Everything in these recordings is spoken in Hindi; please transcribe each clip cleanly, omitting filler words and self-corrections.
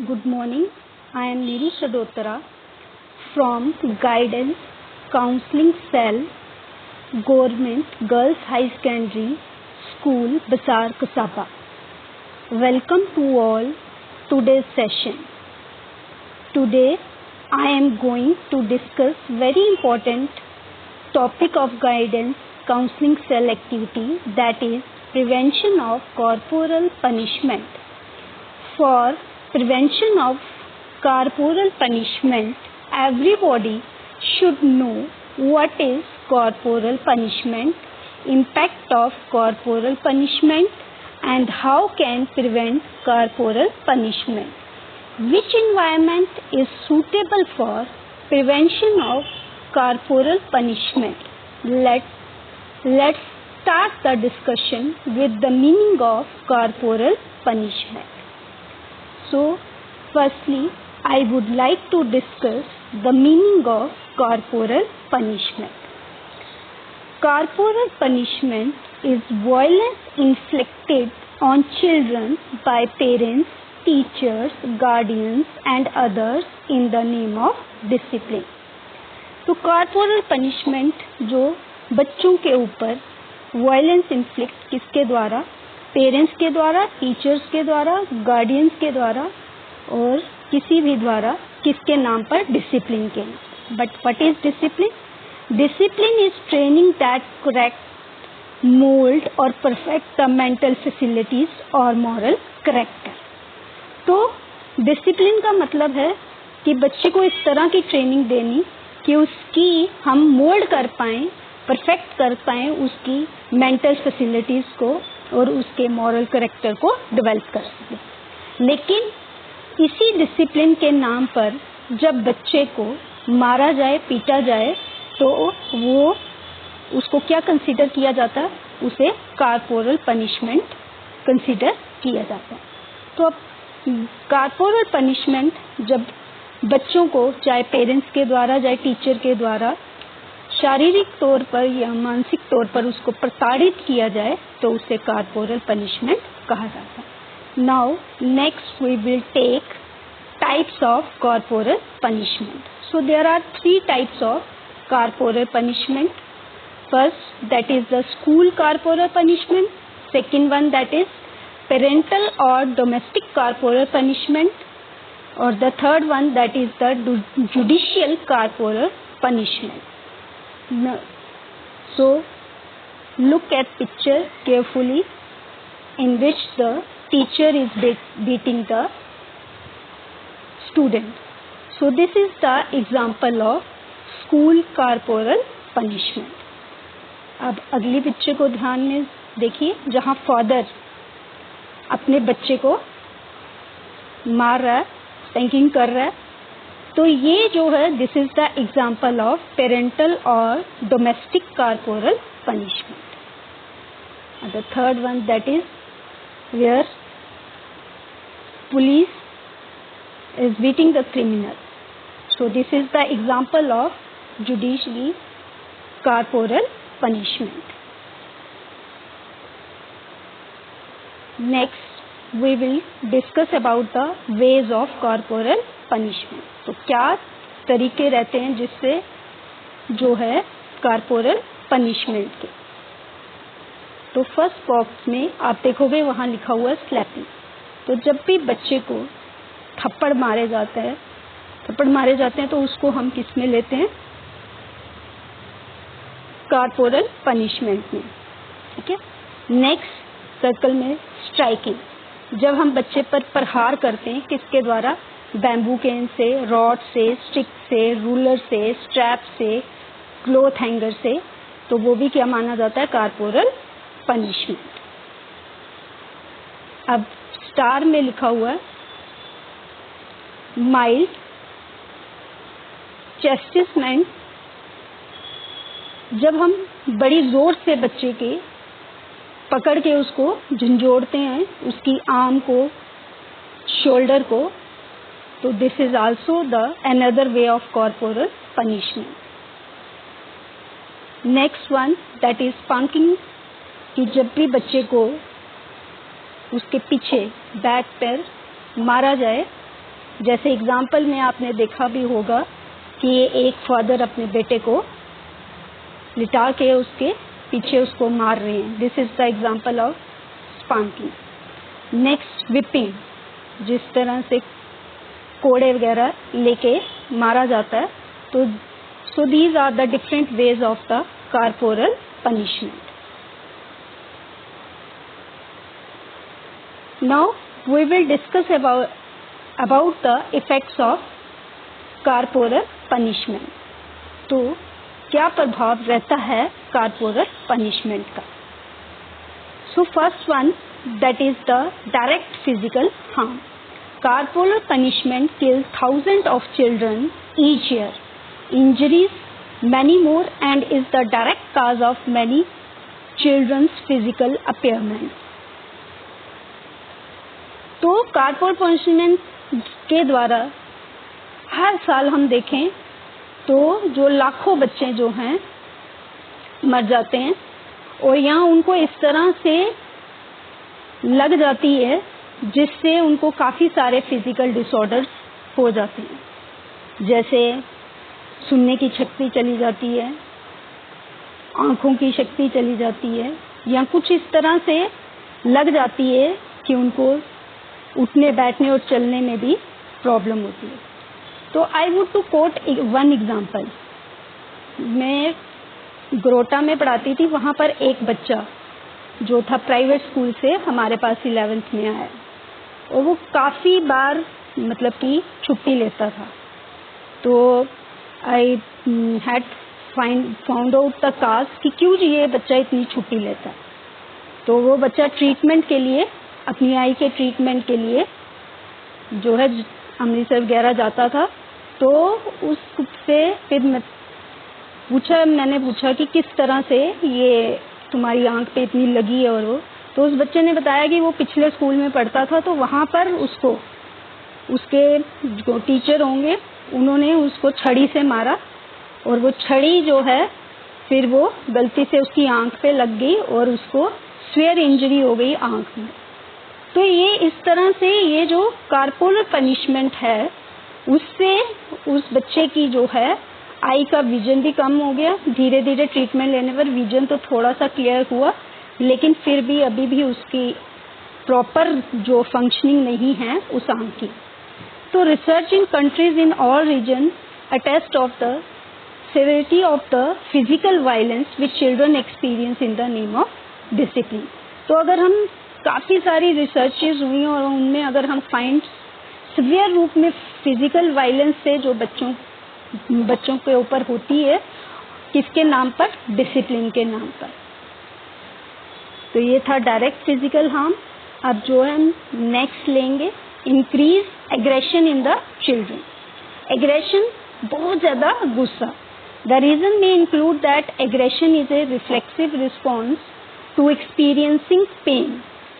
Good morning. I am Neeru Sadotara from Guidance Counseling Cell, Government Girls High Secondary School, Basar, Kasaba. Welcome to all today's session. Today I am going to discuss very important topic of Guidance Counseling Cell activity, that is prevention of corporal punishment. For prevention of corporal punishment, everybody should know what is corporal punishment, impact of corporal punishment, and how can prevent corporal punishment. Which environment is suitable for prevention of corporal punishment? Let's start the discussion with the meaning of corporal punishment. So, firstly, I would like to discuss the meaning of corporal punishment. Corporal punishment is violence inflicted on children by parents, teachers, guardians and others in the name of discipline. तो corporal punishment जो बच्चों के ऊपर violence inflict किसके द्वारा, पेरेंट्स के द्वारा, टीचर्स के द्वारा, गार्डियंस के द्वारा और किसी भी द्वारा, किसके नाम पर, डिसिप्लिन के नाम. But what is discipline? Discipline is training that correct mould और परफेक्ट द मेंटल फैसिलिटीज और मॉरल करेक्टर. तो डिसिप्लिन का मतलब है कि बच्चे को इस तरह की ट्रेनिंग देनी कि उसकी हम मोल्ड कर पाएं, परफेक्ट कर पाएं उसकी मेंटल फैसिलिटीज को और उसके मॉरल करेक्टर को डेवलप कर सकें. लेकिन इसी डिसिप्लिन के नाम पर जब बच्चे को मारा जाए, पीटा जाए, तो वो उसको क्या कंसीडर किया जाता है? उसे कॉर्पोरल पनिशमेंट कंसीडर किया जाता है. तो अब कॉर्पोरल पनिशमेंट जब बच्चों को चाहे पेरेंट्स के द्वारा, चाहे टीचर के द्वारा शारीरिक तौर पर या मानसिक तौर पर उसको प्रताड़ित किया जाए तो उसे कॉर्पोरल पनिशमेंट कहा जाता है. Now next we will take types of corporal punishment. So there are 3 types of corporal punishment. First, that is the school corporal punishment. Second one, that is parental और डोमेस्टिक कॉर्पोरल पनिशमेंट. और the third one, that is the judicial corporal punishment. So, look at picture carefully in which the teacher is beating the student. So, this is the example of school corporal punishment. अब अगली पिक्चर को ध्यान में देखिए, जहाँ फादर अपने बच्चे को मार रहा है, स्पैंकिंग कर रहा है. तो ये जो है, this is the example of parental और domestic corporal punishment. The third one, that is where police is beating the criminal. So this is the example of judiciary corporal punishment. Next we will discuss about the ways of corporal punishment. तो क्या तरीके रहते हैं जिससे जो है कॉर्पोरल पनिशमेंट के. तो फर्स्ट बॉक्स में आप देखोगे वहाँ लिखा हुआ है स्लैपिंग. तो जब भी बच्चे को थप्पड़ मारे जाते हैं तो उसको हम किस में लेते हैं? कॉर्पोरल पनिशमेंट में. ठीक है. नेक्स्ट सर्कल में स्ट्राइकिंग. जब हम बच्चे पर प्रहार करते हैं, किसके द्वारा? बैम्बू कैन से, रॉड से, स्टिक से, रूलर से, स्ट्रैप से, क्लॉथ हैंगर से, तो वो भी क्या माना जाता है? Corporal punishment. अब स्टार में लिखा हुआ है माइल्ड चैस्टिसमेंट. जब हम बड़ी जोर से बच्चे के पकड़ के उसको झंझोड़ते हैं, उसकी आर्म को, शोल्डर को, तो this is also the another way of corporal punishment. Next one, that is spanking. कि जब भी बच्चे को उसके पीछे बैक पर मारा जाए जैसे एग्जाम्पल में आपने देखा भी होगा कि एक फादर अपने बेटे को लिटा के उसके पीछे उसको मार रहे हैं. This is the example of spanking. Next whipping, जिस तरह से कोड़े वगैरह लेके मारा जाता है. तो so these are the different ways of the corporal punishment. Now we will discuss about the effects of corporal punishment. तो क्या प्रभाव रहता है corporal punishment का? So first one, that is the direct physical harm. Corporal punishment kills thousands of children each year, injuries many more, and is the direct cause of many children's physical impairment. तो कॉर्पोरल पनिशमेंट के द्वारा हर साल हम देखें तो जो लाखों बच्चे जो हैं मर जाते हैं, और यहाँ उनको इस तरह से लग जाती है जिससे उनको काफ़ी सारे फिजिकल डिसऑर्डर्स हो जाते हैं. जैसे सुनने की शक्ति चली जाती है, आँखों की शक्ति चली जाती है, या कुछ इस तरह से लग जाती है कि उनको उठने बैठने और चलने में भी प्रॉब्लम होती है. तो I would to quote one example. मैं गरोटा में पढ़ाती थी, वहाँ पर एक बच्चा जो था प्राइवेट स्कूल से हमारे पास 11th में आया, और वो काफ़ी बार मतलब कि छुट्टी लेता था. तो I had found out the cause कि क्यों ये बच्चा इतनी छुट्टी लेता है. तो वो बच्चा ट्रीटमेंट के लिए, अपनी आई के ट्रीटमेंट के लिए जो है अमृतसर वगैरह जाता था. तो उससे फिर मैंने पूछा कि किस तरह से ये तुम्हारी आंख पे इतनी लगी है, और वो तो उस बच्चे ने बताया कि वो पिछले स्कूल में पढ़ता था, तो वहाँ पर उसको उसके जो टीचर होंगे उन्होंने उसको छड़ी से मारा, और वो छड़ी जो है फिर वो गलती से उसकी आंख पे लग गई और उसको स्वेयर इंजरी हो गई आंख में. तो ये इस तरह से ये जो कॉर्पोरल पनिशमेंट है उससे उस बच्चे की जो है आई का विजन भी कम हो गया. धीरे धीरे ट्रीटमेंट लेने पर विजन तो थोड़ा सा क्लियर हुआ, लेकिन फिर भी अभी भी उसकी प्रॉपर जो फंक्शनिंग नहीं है उस आंख की. तो research in countries in all region attest of the severity of the physical violence which children experience in the name of discipline. तो अगर हम काफ़ी सारी रिसर्चेज हुई और उनमें अगर हम फाइंड सिवियर रूप में फिजिकल वायलेंस से जो बच्चों के ऊपर होती है, किसके नाम पर? डिसिप्लिन के नाम पर. तो ये था डायरेक्ट फिजिकल हार्म. अब जो हम नेक्स्ट लेंगे, increase aggression in the children. Aggression, बहुत ज़्यादा गुस्सा. The reason may include that aggression is a reflexive response to experiencing pain.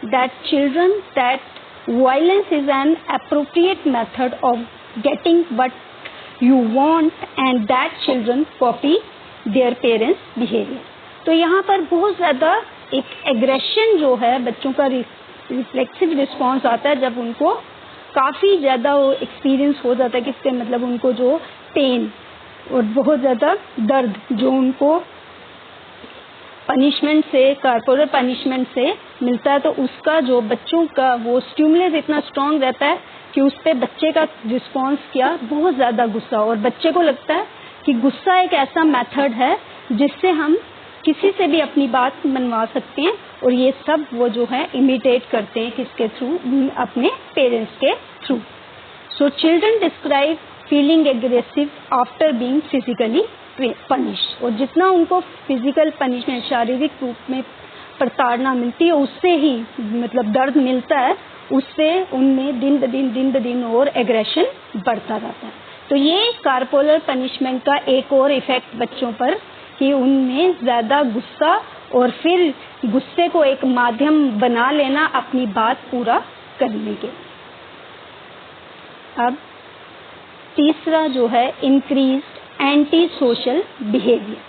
That children, that violence is an appropriate method of getting what you want, and that children copy their parents' behavior. तो यहाँ पर बहुत ज़्यादा एक एग्रेशन जो है बच्चों का रिफ्लेक्सिव रिस्पॉन्स आता है जब उनको काफ़ी ज़्यादा वो एक्सपीरियंस हो जाता है, किसके मतलब उनको जो पेन और बहुत ज़्यादा दर्द जो उनको पनिशमेंट से, कॉर्पोरल पनिशमेंट से मिलता है, तो उसका जो बच्चों का वो स्टिमुलस इतना स्ट्रॉन्ग रहता है कि उस पर बच्चे का रिस्पॉन्स क्या, बहुत ज़्यादा गुस्सा. और बच्चे को लगता है कि गुस्सा एक ऐसा मेथड है जिससे हम किसी से भी अपनी बात मनवा सकते हैं, और ये सब वो जो है इमिटेट करते हैं किसके थ्रू? अपने पेरेंट्स के through. So children describe feeling aggressive after being physically punished. और जितना उनको फिजिकल पनिशमेंट, शारीरिक रूप में प्रताड़ना मिलती है, उससे ही मतलब दर्द मिलता है, उससे उनमें दिन ब दिन और एग्रेशन बढ़ता रहता है. तो ये कॉर्पोरल पनिशमेंट का एक और इफेक्ट बच्चों पर कि उनमें ज़्यादा गुस्सा, और फिर गुस्से को एक माध्यम बना लेना अपनी बात पूरा करने के. अब तीसरा जो है increased anti social behaviour.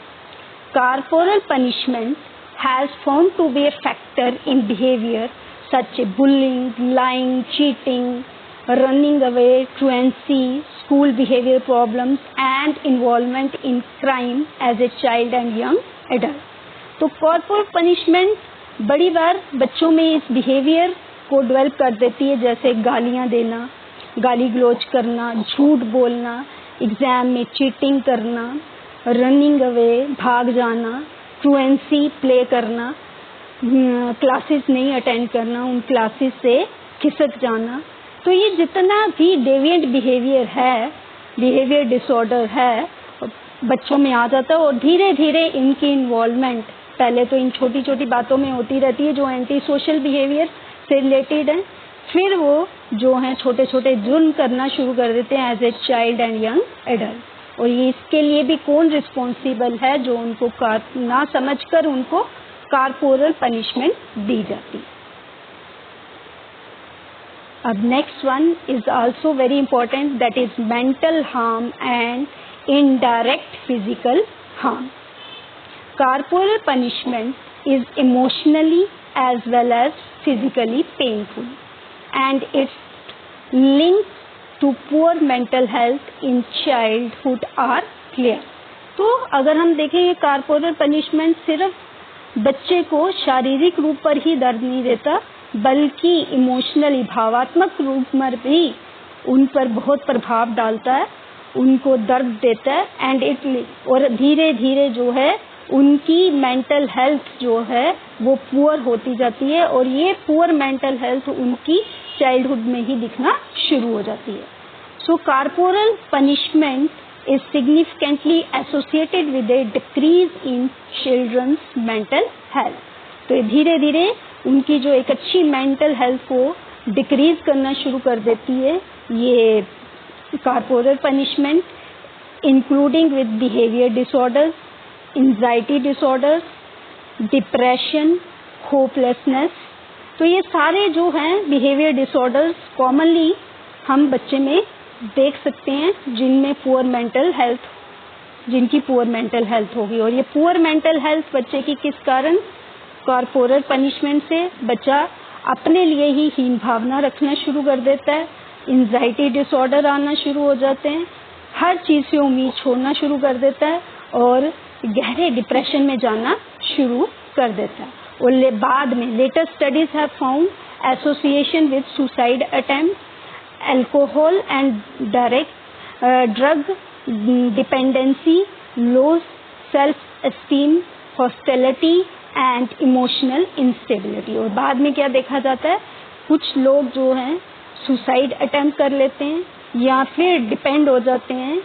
Corporal punishment has found to be a factor in behaviour such a bullying, lying, cheating, running away, truancy, school behavior problems and involvement in crime as a child and young adult. तो कॉर्पोरल पनिशमेंट बड़ी बार बच्चों में इस बिहेवियर को डेवलप कर देती है, जैसे गालियां देना, गाली गलौज करना, झूठ बोलना, एग्जाम में चीटिंग करना, रनिंग अवे, भाग जाना, ट्रुएंसी प्ले करना, क्लासेस नहीं अटेंड करना, उन क्लासेस से खिसक जाना. तो ये जितना भी डेविएंट बिहेवियर है, बिहेवियर डिसऑर्डर है, बच्चों में आ जाता है और धीरे धीरे इनकी इन्वॉल्वमेंट पहले तो इन छोटी छोटी बातों में होती रहती है जो एंटी सोशल बिहेवियर से रिलेटेड है, फिर वो जो है छोटे छोटे जुर्म करना शुरू कर देते हैं as a child and young adult. और ये इसके लिए भी कौन रिस्पॉन्सिबल है, जो उनको ना समझकर उनको कॉर्पोरल पनिशमेंट दी जाती है. अब next one is also very important, that is mental harm and indirect physical harm. Corporal punishment is emotionally as well as physically painful and its links to poor mental health in childhood are clear. तो अगर हम देखें ये corporal punishment सिर्फ बच्चे को शारीरिक रूप पर ही दर्द नहीं देता, बल्कि इमोशनली भावात्मक रूप में भी उन पर बहुत प्रभाव डालता है, उनको दर्द देता है एंड इट और धीरे धीरे जो है उनकी मेंटल हेल्थ जो है वो पुअर होती जाती है और ये पुअर मेंटल हेल्थ उनकी चाइल्डहुड में ही दिखना शुरू हो जाती है. So corporal punishment is significantly associated with a decrease in children's mental health. तो धीरे धीरे उनकी जो एक अच्छी मेंटल हेल्थ को डिक्रीज करना शुरू कर देती है ये corporal punishment, including with behaviour disorders, anxiety disorders, depression, hopelessness. तो ये सारे जो हैं बिहेवियर डिसऑर्डर्स कॉमनली हम बच्चे में देख सकते हैं जिनमें पुअर मेंटल हेल्थ, जिनकी पुअर मेंटल हेल्थ होगी. और ये पुअर मेंटल हेल्थ बच्चे की किस कारण, कॉर्पोरल पनिशमेंट से बच्चा अपने लिए ही हीन भावना रखना शुरू कर देता है, एंजाइटी डिसऑर्डर आना शुरू हो जाते हैं, हर चीज से उम्मीद छोड़ना शुरू कर देता है और गहरे डिप्रेशन में जाना शुरू कर देता है. और बाद में latest studies have found association with suicide attempt, alcohol and direct drug dependency, low self esteem, hostility and emotional instability. और बाद में क्या देखा जाता है, कुछ लोग जो हैं सुसाइड अटेम्प्ट कर लेते हैं या फिर डिपेंड हो जाते हैं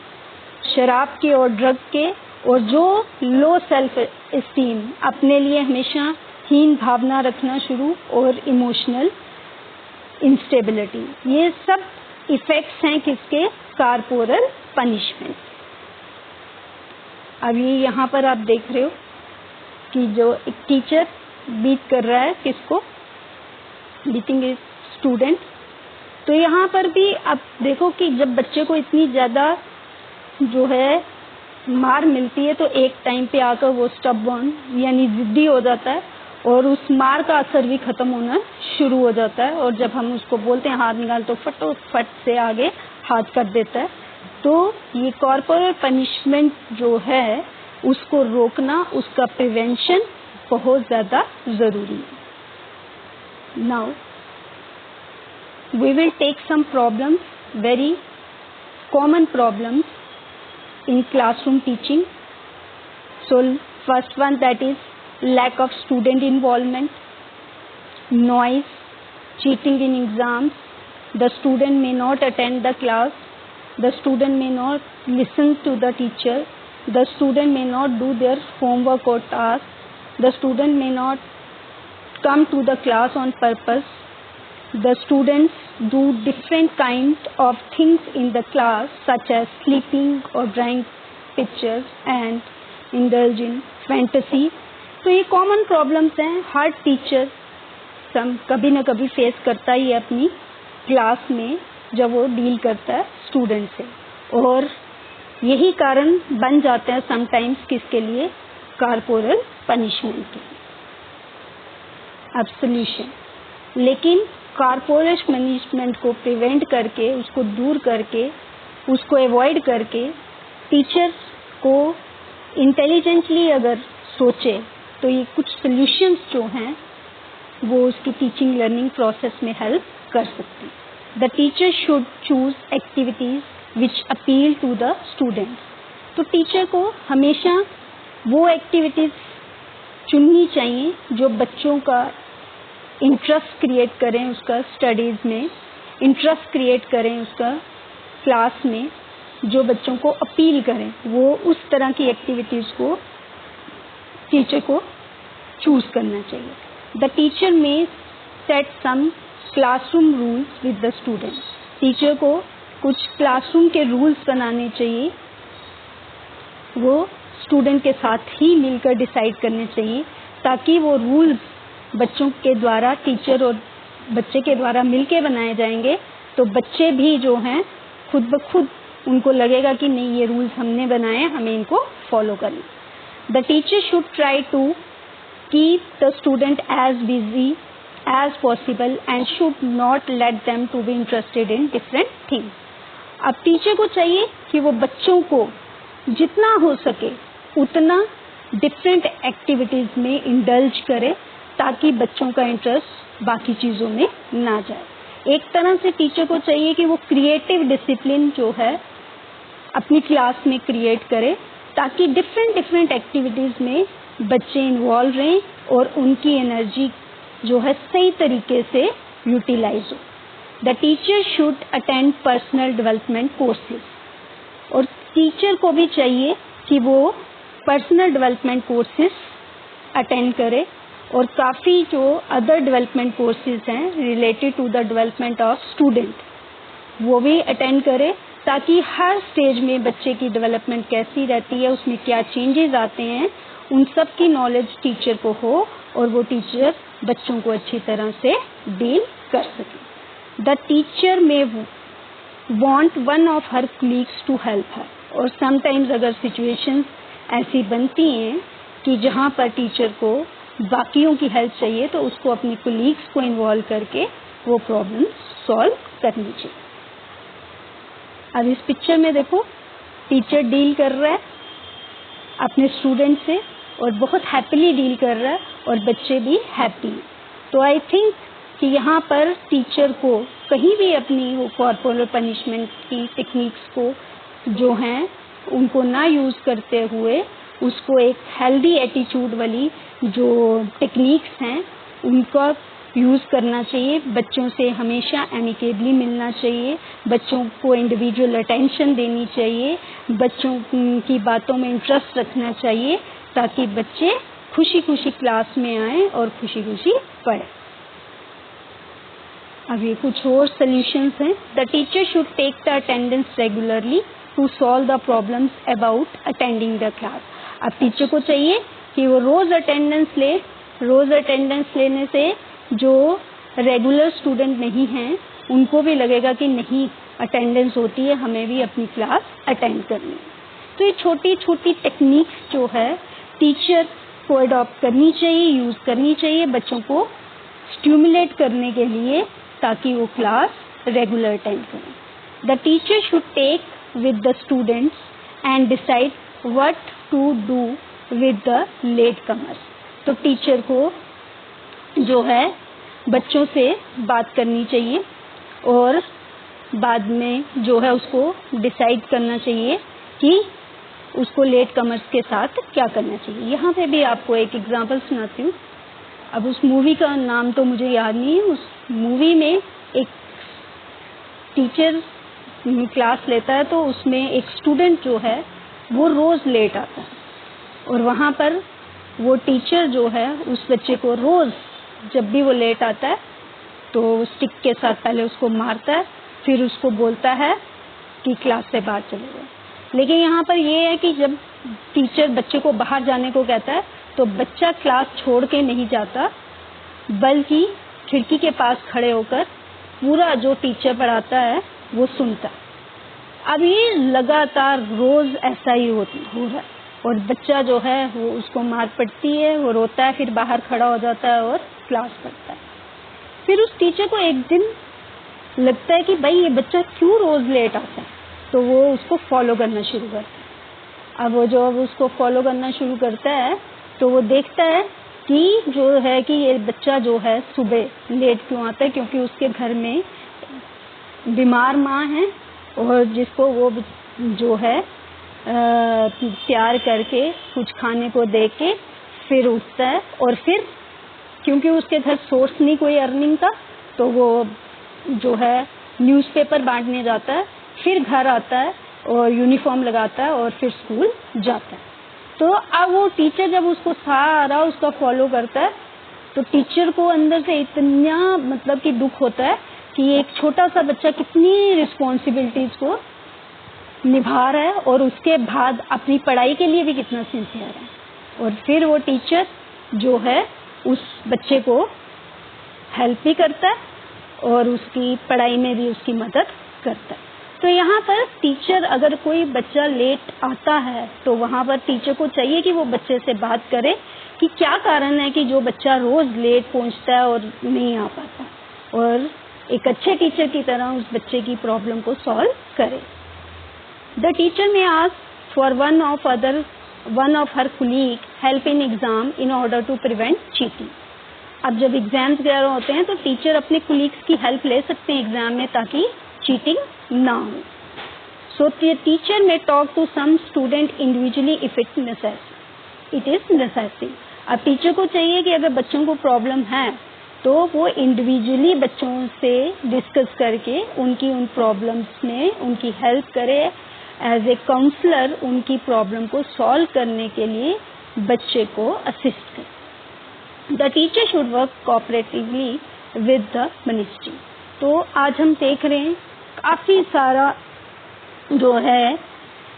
शराब के और ड्रग के, और जो लो सेल्फ एस्टीम, अपने लिए हमेशा हीन भावना रखना शुरू, और इमोशनल इंस्टेबिलिटी, ये सब इफेक्ट्स हैं किसके, कॉर्पोरल पनिशमेंट. अब ये यहाँ पर आप देख रहे हो कि जो एक टीचर बीट कर रहा है, किसको बीटिंग ए स्टूडेंट. तो यहाँ पर भी आप देखो कि जब बच्चे को इतनी ज़्यादा जो है मार मिलती है तो एक टाइम पे आकर वो स्टबबॉर्न यानी जिद्दी हो जाता है और उस मार का असर भी खत्म होना शुरू हो जाता है. और जब हम उसको बोलते हैं हाथ निकाल तो फटाफट से आगे हाथ कर देता है. तो ये कॉर्पोरल पनिशमेंट जो है उसको रोकना, उसका प्रिवेंशन बहुत ज़्यादा ज़रूरी है. Now we will take some problems, very common problems in classroom teaching. So first one, that is lack of student involvement, noise, cheating in exams, the student may not attend the class, the student may not listen to the teacher, the student may not do their homework or task, the student may not come to the class on purpose, the students do different kinds of things in the class such as sleeping or drawing pictures and indulge in fantasy. तो ये कॉमन प्रॉब्लम्स हैं, हर टीचर कभी ना कभी फेस करता ही है अपनी क्लास में जब वो डील करता है स्टूडेंट से, और यही कारण बन जाते हैं समटाइम्स किसके लिए, कॉर्पोरल पनिशमेंट के. अब सॉल्यूशन, लेकिन कॉर्पोरल पनिशमेंट को प्रिवेंट करके, उसको दूर करके, उसको अवॉइड करके टीचर को इंटेलिजेंटली अगर सोचे तो ये कुछ सॉल्यूशंस जो हैं वो उसकी टीचिंग लर्निंग प्रोसेस में हेल्प कर सकते हैं। The teacher should choose activities which appeal to the students. तो टीचर को हमेशा वो एक्टिविटीज चुननी चाहिए जो बच्चों का इंटरेस्ट क्रिएट करें, उसका स्टडीज में इंटरेस्ट क्रिएट करें, उसका क्लास में जो बच्चों को अपील करें, वो उस तरह की एक्टिविटीज को टीचर को चूज करना चाहिए। The teacher may set some classroom rules with the student. Teacher को कुछ क्लासरूम के रूल्स बनाने चाहिए, वो स्टूडेंट के साथ ही मिलकर डिसाइड करने चाहिए, ताकि वो रूल्स बच्चों के द्वारा, टीचर और बच्चे के द्वारा मिलके बनाए जाएंगे तो बच्चे भी जो हैं खुद ब खुद उनको लगेगा कि नहीं, ये रूल्स हमने बनाए, हमें इनको फॉलो करना। The teacher should try to keep the student as busy as possible and should not let them to be interested in different things. अब टीचर को चाहिए कि वो बच्चों को जितना हो सके उतना डिफरेंट एक्टिविटीज में इंडल्ज करे, ताकि बच्चों का इंटरेस्ट बाकी चीज़ों में ना जाए। एक तरह से टीचर को चाहिए कि वो क्रिएटिव डिसिप्लिन जो है अपनी क्लास में क्रिएट करे, ताकि डिफरेंट एक्टिविटीज़ में बच्चे इन्वॉल्व रहें और उनकी एनर्जी जो है सही तरीके से यूटिलाइज हो। The teacher should attend personal development courses. और टीचर को भी चाहिए कि वो पर्सनल डेवलपमेंट कोर्सेज अटेंड करे, और काफ़ी जो अदर डेवलपमेंट कोर्सेज हैं related to the development of student वो भी अटेंड करे, ताकि हर स्टेज में बच्चे की डेवलपमेंट कैसी रहती है, उसमें क्या चेंजेस आते हैं, उन सब की नॉलेज टीचर को हो और वो टीचर बच्चों को अच्छी तरह से डील कर सके। The teacher may want one of her colleagues to help her. और समटाइम्स अगर सिचुएशंस ऐसी बनती हैं कि जहाँ पर टीचर को बाकियों की हेल्प चाहिए, तो उसको अपनी कलीग्स को इन्वॉल्व करके वो प्रॉब्लम सॉल्व करनी चाहिए। अब इस पिक्चर में देखो, टीचर डील कर रहा है अपने स्टूडेंट से और बहुत हैप्पीली डील कर रहा है, और बच्चे भी हैप्पी हैं। तो आई थिंक कि यहाँ पर टीचर को कहीं भी अपनी वो कॉर्पोरल पनिशमेंट की टेक्निक्स को जो हैं उनको ना यूज़ करते हुए उसको एक हेल्दी एटीट्यूड वाली जो टेक्निक्स हैं उनका यूज़ करना चाहिए। बच्चों से हमेशा एमिकेबली मिलना चाहिए, बच्चों को इंडिविजुअल अटेंशन देनी चाहिए, बच्चों की बातों में इंटरेस्ट रखना चाहिए, ताकि बच्चे खुशी खुशी क्लास में आएँ और खुशी खुशी पढ़ें। अब ये कुछ और सॉल्यूशंस हैं। The teacher should take the attendance regularly to solve the problems about attending the class. अब टीचर को चाहिए कि वो रोज़ अटेंडेंस ले। रोज़ अटेंडेंस लेने से जो रेगुलर स्टूडेंट नहीं हैं उनको भी लगेगा कि नहीं, अटेंडेंस होती है, हमें भी अपनी क्लास अटेंड करनी है। तो ये छोटी छोटी टेक्निक्स जो है टीचर को अडॉप्ट करनी चाहिए, यूज़ करनी चाहिए बच्चों को स्टिमुलेट करने के लिए, ताकि वो क्लास रेगुलर अटेंड करें। The teacher should take with the students and decide what to do with the late comers. तो टीचर को जो है बच्चों से बात करनी चाहिए और बाद में जो है उसको डिसाइड करना चाहिए कि उसको लेट कमर्स के साथ क्या करना चाहिए। यहाँ पे भी आपको एक एग्जांपल सुनाती हूँ। अब उस मूवी का नाम तो मुझे याद नहीं है। उस मूवी में एक टीचर क्लास लेता है, तो उसमें एक स्टूडेंट जो है वो रोज़ लेट आता है, और वहाँ पर वो टीचर जो है उस बच्चे को रोज़ जब भी वो लेट आता है तो स्टिक के साथ पहले उसको मारता है, फिर उसको बोलता है कि क्लास से बाहर चले जाओ। लेकिन यहाँ पर ये है कि जब टीचर बच्चे को बाहर जाने को कहता है तो बच्चा क्लास छोड़ के नहीं जाता, बल्कि खिड़की के पास खड़े होकर पूरा जो टीचर पढ़ाता है वो सुनता है। अब ये लगातार रोज़ ऐसा ही हो रहा है, और बच्चा जो है वो उसको मार पड़ती है, वो रोता है, फिर बाहर खड़ा हो जाता है और क्लास पढ़ता है। फिर उस टीचर को एक दिन लगता है कि भाई ये बच्चा क्यों रोज लेट आता है, तो वो उसको फॉलो करना शुरू करता है। अब वो जब उसको फॉलो करना शुरू करता है तो वो देखता है कि जो है कि ये बच्चा जो है सुबह लेट क्यों आता है, क्योंकि उसके घर में बीमार माँ है और जिसको वो जो है प्यार करके कुछ खाने को दे के फिर उठता है। और फिर क्योंकि उसके घर सोर्स नहीं कोई अर्निंग का, तो वो जो है न्यूज़पेपर बांटने जाता है, फिर घर आता है और यूनिफॉर्म लगाता है और फिर स्कूल जाता है। तो अब वो टीचर जब उसको सारा उसका फॉलो करता है तो टीचर को अंदर से इतना मतलब कि दुख होता है कि एक छोटा सा बच्चा कितनी रिस्पॉन्सिबिलिटीज को निभा रहा है और उसके बाद अपनी पढ़ाई के लिए भी कितना सिंसियर है। और फिर वो टीचर जो है उस बच्चे को हेल्प भी करता है और उसकी पढ़ाई में भी उसकी मदद करता है। तो यहाँ पर टीचर, अगर कोई बच्चा लेट आता है तो वहाँ पर टीचर को चाहिए कि वो बच्चे से बात करे कि क्या कारण है कि जो बच्चा रोज लेट पहुँचता है और नहीं आ पाता, और एक अच्छे टीचर की तरह उस बच्चे की प्रॉब्लम को सॉल्व करे। The teacher may ask for one of her colleague help in exam in order to prevent cheating. अब जब एग्जाम्स वगैरह होते हैं तो टीचर अपने कुलीग्स की हेल्प ले सकते हैं एग्जाम में, ताकि चीटिंग ना हो। So teacher may talk to some student individually if it is necessary. अब टीचर को चाहिए कि अगर बच्चों को प्रॉब्लम है तो वो इंडिविजुअली बच्चों से डिस्कस करके उनकी उन प्रॉब्लम्स में उनकी हेल्प करे, एज ए काउंसलर उनकी प्रॉब्लम को सॉल्व करने के लिए बच्चे को असिस्ट करे। The teacher should work cooperatively with the ministry. तो आज हम देख रहे हैं काफ़ी सारा जो है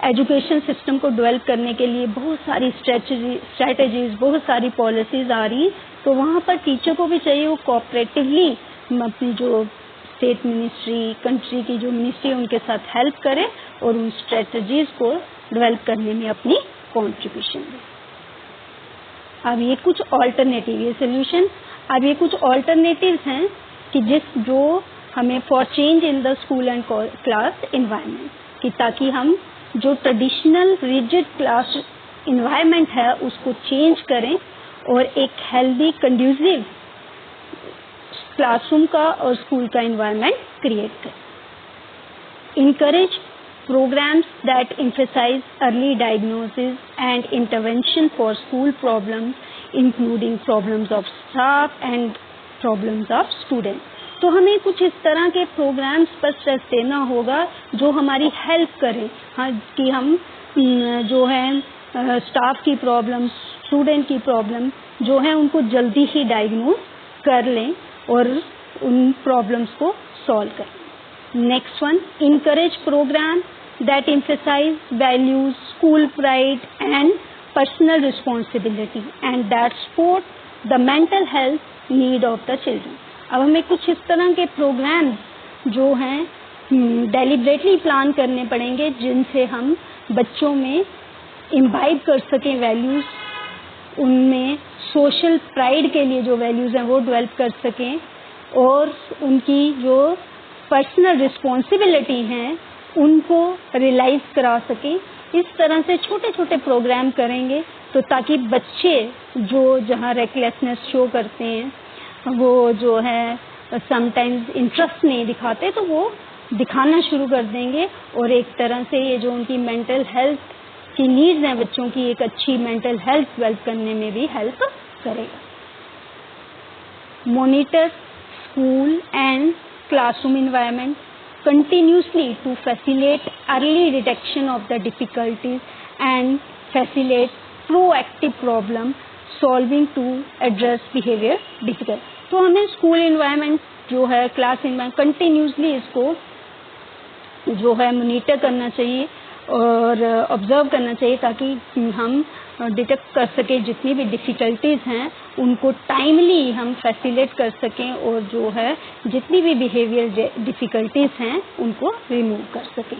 एजुकेशन सिस्टम को डेवलप करने के लिए बहुत सारी स्ट्रेटजीज, बहुत सारी पॉलिसीज आ रही। तो वहाँ पर टीचर को भी चाहिए वो कोऑपरेटिवली अपनी जो स्टेट मिनिस्ट्री, कंट्री की जो मिनिस्ट्री है उनके साथ हेल्प करे और उन स्ट्रेटजीज को डेवलप करने में अपनी कॉन्ट्रीब्यूशन दे। अब ये कुछ ऑल्टरनेटिव, ये सोल्यूशन, अब ये कुछ ऑल्टरनेटिव्स हैं कि जो हमें for change in the school and class environment, कि ताकि हम जो ट्रेडिशनल रिजिड क्लास इन्वायरमेंट है उसको चेंज करें और एक हेल्दी कंड्यूसिव क्लासरूम का और स्कूल का इन्वायरमेंट क्रिएट करें। Encourage programs that emphasize early diagnosis and intervention for school problems, including problems of staff and problems of students। तो हमें कुछ इस तरह के प्रोग्राम्स पर स्ट्रेस देना होगा जो हमारी हेल्प करें, हाँ, कि हम जो है स्टाफ की प्रॉब्लम, स्टूडेंट की प्रॉब्लम जो है उनको जल्दी ही डायग्नोज कर लें और उन प्रॉब्लम्स को सॉल्व करें। Next one, encourage program that emphasize values, school pride and personal responsibility and that support the mental health need of the children। अब हमें कुछ इस तरह के प्रोग्राम्स जो हैं डेलिब्रेटली प्लान करने पड़ेंगे जिनसे हम बच्चों में इम्बाइब कर सकें वैल्यूज़, उनमें सोशल प्राइड के लिए जो वैल्यूज़ हैं वो डेवलप कर सकें और उनकी जो पर्सनल रिस्पॉन्सिबिलिटी हैं उनको रियलाइज करा सकें। इस तरह से छोटे छोटे प्रोग्राम करेंगे तो ताकि बच्चे जो जहाँ रेकलेसनेस शो करते हैं, वो जो है समटाइम्स इंटरेस्ट नहीं दिखाते, तो वो दिखाना शुरू कर देंगे और एक तरह से ये जो उनकी मेंटल हेल्थ की नीड्स हैं बच्चों की, एक अच्छी मेंटल हेल्थ डेवलप करने में भी हेल्प करेगा। Monitor school and classroom environment continuously to facilitate early detection of the difficulties and facilitate proactive problem solving to address behavior difficult। तो हमें स्कूल इन्वायरमेंट जो है, क्लास इन्वायरमेंट कंटिन्यूसली इसको जो है मॉनिटर करना चाहिए और ऑब्जर्व करना चाहिए ताकि हम डिटेक्ट कर सकें जितनी भी डिफ़िकल्टीज़ हैं उनको टाइमली हम फैसिलिटेट कर सकें और जो है जितनी भी बिहेवियर डिफ़िकल्टीज़ हैं उनको रिमूव कर सकें।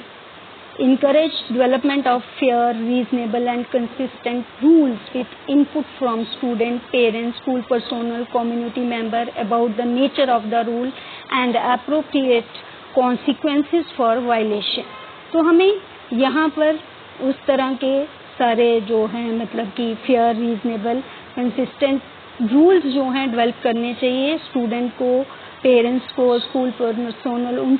encourage development of fair, reasonable and consistent rules with input from student, parents, school personnel, community member about the nature of the rule and appropriate consequences for violation. तो हमें यहाँ पर उस तरह के सारे जो हैं मतलब कि फेयर, रीजनेबल, कंसिस्टेंट रूल्स जो हैं डेवलप करने चाहिए स्टूडेंट को, पेरेंट्स को, स्कूल पर्सनल, उन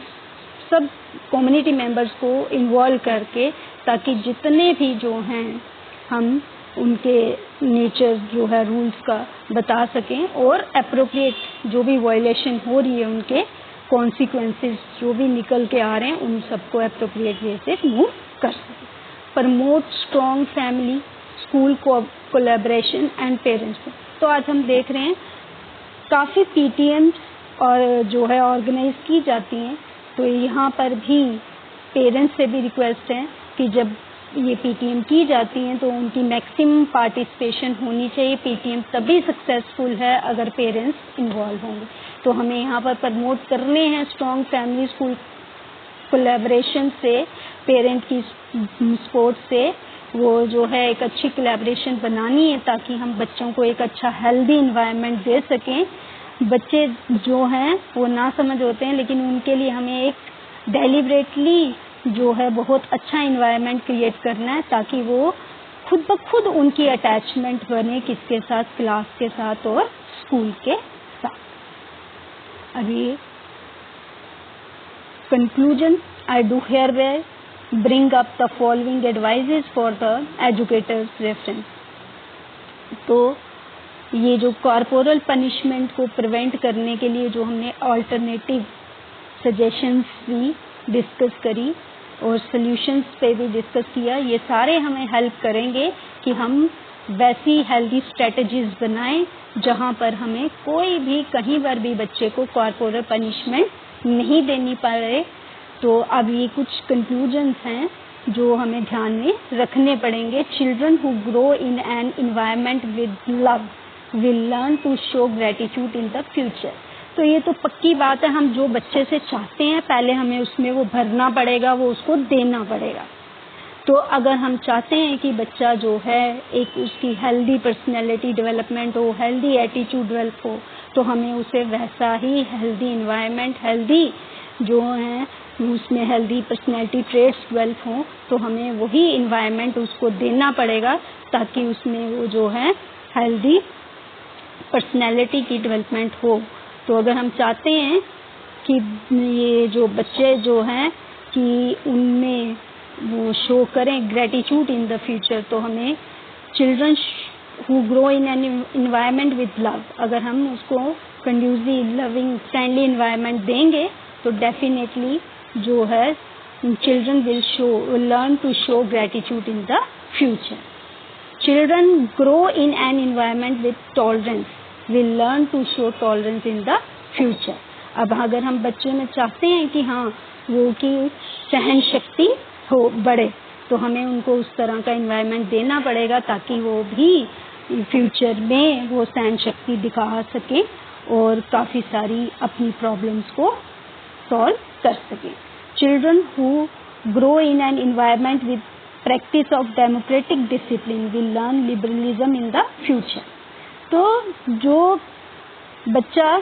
सब कम्युनिटी मेंबर्स को इन्वॉल्व करके, ताकि जितने भी जो हैं हम उनके नेचर जो है रूल्स का बता सकें और एप्रोप्रिएट जो भी वायलेशन हो रही है उनके कॉन्सिक्वेंसेस जो भी निकल के आ रहे हैं उन सबको एप्रोप्रिएट वे से मूव कर सकें. Promote strong family, school collaboration and parents. तो आज हम देख रहे हैं काफ़ी PTM और जो है ऑर्गेनाइज की जाती हैं. तो यहाँ पर भी पेरेंट्स से भी रिक्वेस्ट है कि जब ये PTM की जाती हैं तो उनकी मैक्सिमम पार्टिसिपेशन होनी चाहिए. PTM तभी सक्सेसफुल है अगर पेरेंट्स इन्वॉल्व होंगे. तो हमें यहाँ पर प्रमोट करने हैं स्ट्रॉन्ग फैमिली, स्कूल कोलैबोरेशन से, पेरेंट की सपोर्ट से वो जो है एक अच्छी कोलैबोरेशन बनानी है ताकि हम बच्चों को एक अच्छा हेल्दी इन्वायरमेंट दे सकें. बच्चे जो हैं वो ना समझ होते हैं, लेकिन उनके लिए हमें एक डेलिबरेटली जो है बहुत अच्छा इन्वायरमेंट क्रिएट करना है ताकि वो खुद ब खुद उनकी अटैचमेंट बने, किसके साथ, क्लास के साथ और स्कूल के साथ. अभी conclusion, I do hereby bring up the following advices for the educators reference. तो ये जो कॉर्पोरल पनिशमेंट को प्रिवेंट करने के लिए जो हमने अल्टरनेटिव सजेशंस भी डिस्कस करी और सॉल्यूशंस पे भी डिस्कस किया, ये सारे हमें हेल्प करेंगे कि हम वैसी हेल्दी स्ट्रेटजीज बनाएं जहां पर हमें कोई भी कहीं पर भी बच्चे को कॉर्पोरल पनिशमेंट नहीं देनी पड़े. तो अब ये कुछ कंक्लूजन्स हैं जो हमें ध्यान में रखने पड़ेंगे. Children who grow in an environment with love will learn to show gratitude in the future. तो ये तो पक्की बात है, हम जो बच्चे से चाहते हैं पहले हमें उसमें वो भरना पड़ेगा, वो उसको देना पड़ेगा. तो अगर हम चाहते हैं कि बच्चा जो है एक उसकी हेल्दी पर्सनैलिटी डेवलपमेंट हो, हेल्दी एटीट्यूड डेवलप हो, तो हमें उसे वैसा ही हेल्दी इन्वायरमेंट, हेल्दी जो है उसमें हेल्दी पर्सनैलिटी ट्रेट्स डेवलप हों, तो हमें वही इन्वायरमेंट उसको देना पड़ेगा ताकि उसमें वो जो है हेल्दी पर्सनैलिटी की डेवलपमेंट हो. तो अगर हम चाहते हैं कि ये जो बच्चे जो हैं कि उनमें वो शो करें ग्रेटिट्यूड इन द फ्यूचर, तो हमें children who grow in an environment with love, अगर हम उसको कंड्यूसिव, लविंग, फ्रेंडली एनवायरनमेंट देंगे तो डेफिनेटली जो है children will learn to show gratitude in the future. Children grow in an environment with tolerance will learn to show tolerance in the future. अब अगर हम बच्चे में चाहते हैं कि हाँ वो की सहन शक्ति हो बढ़े, तो हमें उनको उस तरह का एनवायरनमेंट देना पड़ेगा ताकि वो भी फ्यूचर में वो सहन शक्ति दिखा सके और काफ़ी सारी अपनी प्रॉब्लम्स को सॉल्व कर सके. Children who grow in an environment with practice of democratic discipline will learn liberalism in the future. तो जो बच्चा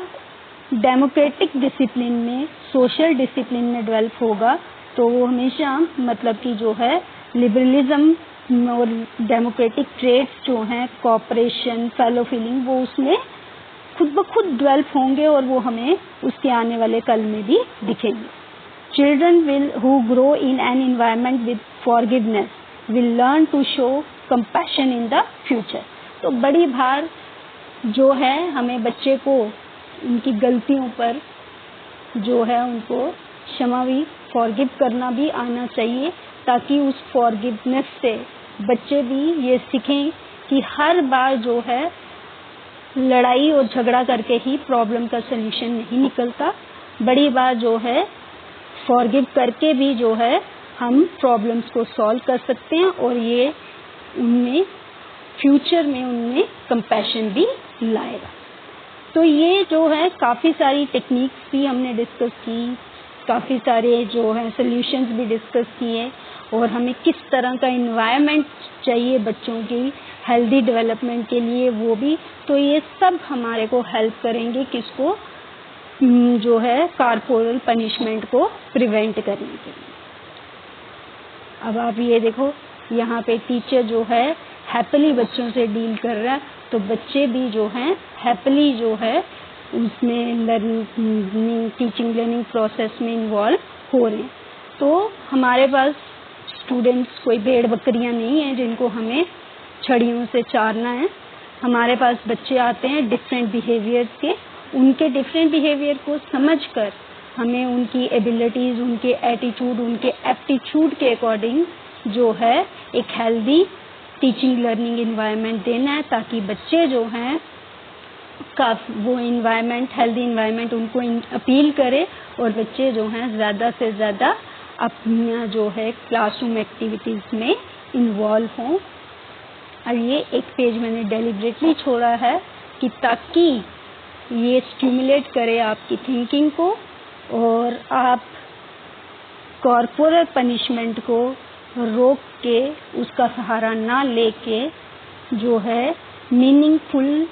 डेमोक्रेटिक डिसिप्लिन में, सोशल डिसिप्लिन में डेवलप होगा, तो वो हमेशा मतलब कि जो है लिबरलिज्म और डेमोक्रेटिक ट्रेट्स जो हैं, कोऑपरेशन, फेलो फीलिंग, वो उसमें खुद ब खुद डेवलप होंगे और वो हमें उसके आने वाले कल में भी दिखेंगे. Children will who grow in an environment with forgiveness will learn to show compassion in the future. तो बड़ी बार जो है हमें बच्चे को उनकी गलतियों पर जो है उनको क्षमा भी, फॉरगिव करना भी आना चाहिए ताकि उस फॉरगिवनेस से बच्चे भी ये सीखें कि हर बार जो है लड़ाई और झगड़ा करके ही प्रॉब्लम का सलूशन नहीं निकलता. बड़ी बार जो है फॉरगिव करके भी जो है हम प्रॉब्लम्स को सॉल्व कर सकते हैं और ये उनमें फ्यूचर में उनमें कंपैशन भी लाएगा. तो ये जो है काफ़ी सारी टेक्निक्स भी हमने डिस्कस की, काफ़ी सारे जो है सॉल्यूशंस भी डिस्कस किए, और हमें किस तरह का इन्वायरमेंट चाहिए बच्चों की हेल्दी डेवलपमेंट के लिए वो भी। तो ये सब हमारे को हेल्प करेंगे किसको, जो है कॉर्पोरल पनिशमेंट को प्रिवेंट करने के लिए। अब आप ये देखो, यहाँ पे टीचर जो है हैप्पीली बच्चों से डील कर रहा है, तो बच्चे भी जो हैं हैप्पीली जो है उसमें लर्निंग टीचिंग लर्निंग प्रोसेस में इन्वॉल्व हो रहे हैं। तो हमारे पास स्टूडेंट्स कोई भेड़ बकरियां नहीं हैं जिनको हमें छड़ियों से चारना है। हमारे पास बच्चे आते हैं डिफरेंट बिहेवियर्स के, उनके डिफरेंट बिहेवियर को समझकर हमें उनकी एबिलिटीज़, उनके एटीट्यूड, उनके एप्टीट्यूड के अकॉर्डिंग जो है एक हेल्दी टीचिंग लर्निंग इन्वायरमेंट देना है, ताकि बच्चे जो हैं का वो इन्वायरमेंट, हेल्दी इन्वायरमेंट उनको अपील करे, और बच्चे जो हैं ज़्यादा से ज़्यादा अपना जो है क्लासरूम एक्टिविटीज़ में इन्वॉल्व हों। और ये एक पेज मैंने डेलिब्रेटली छोड़ा है कि ताकि ये स्टिमुलेट करे आपकी थिंकिंग को, और आप कॉर्पोरल पनिशमेंट को रोक के उसका सहारा ना लेके जो है meaningful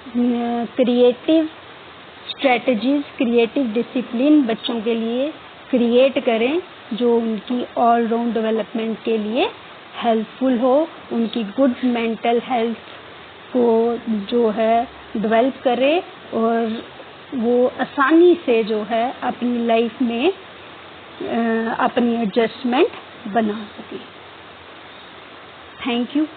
creative strategies, creative discipline बच्चों के लिए क्रिएट करें, जो उनकी ऑल राउंड डेवलपमेंट के लिए हेल्पफुल हो, उनकी गुड मेंटल हेल्थ को जो है डेवलप करे, और वो आसानी से जो है अपनी लाइफ में अपनी एडजस्टमेंट बना सके। Thank you.